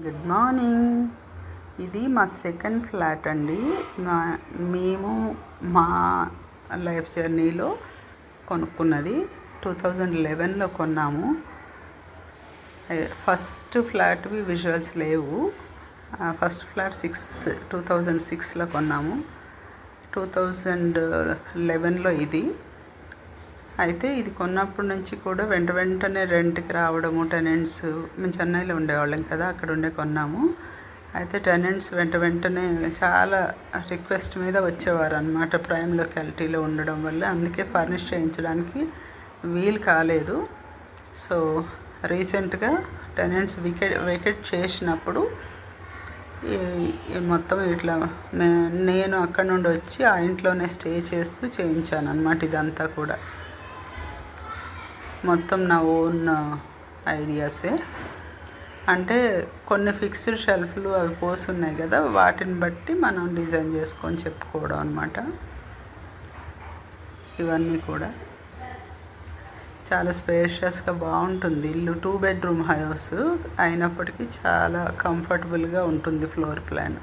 Good morning. ఇది మా second flat అండి. మేము మా లైఫ్ జర్నీలో కొనుక్కున్నది 2011లో కొన్నాము. ఫస్ట్ ఫ్లాట్వి విజువల్స్ లేవు. ఫస్ట్ ఫ్లాట్ 2006లో కొన్నాము. 2011లో ఇది. అయితే ఇది కొన్నప్పటి నుంచి కూడా వెంటనే రెంట్కి రావడము, టెనెంట్స్, మేము చెన్నైలో ఉండేవాళ్ళం కదా, అక్కడ కొన్నాము. అయితే టెనెంట్స్ వెంటనే చాలా రిక్వెస్ట్ మీద వచ్చేవారు అన్నమాట, ప్రైమ్ లొకాలిటీలో ఉండడం వల్ల. అందుకే ఫర్నిష్ చేయించడానికి వీలు కాలేదు. సో రీసెంట్గా టెనెంట్స్ వెకేట్ చేసినప్పుడు మొత్తం ఇట్లా నేను అక్కడ నుండి వచ్చి ఆ ఇంట్లోనే స్టే చేస్తూ చేయించాను అన్నమాట. ఇదంతా కూడా మొత్తం నా ఓన్ ఐడియాసే. అంటే కొన్ని ఫిక్స్డ్ షెల్ఫ్లు అవి పోసున్నాయి కదా, వాటిని బట్టి మనం డిజైన్ చేసుకొని చెప్పుకోవడం అన్నమాట. ఇవన్నీ కూడా చాలా స్పేషియస్గా బాగుంటుంది ఇల్లు. 2 బెడ్రూమ్ హౌస్ అయినప్పటికీ చాలా కంఫర్టబుల్గా ఉంటుంది ఫ్లోర్ ప్లాన్.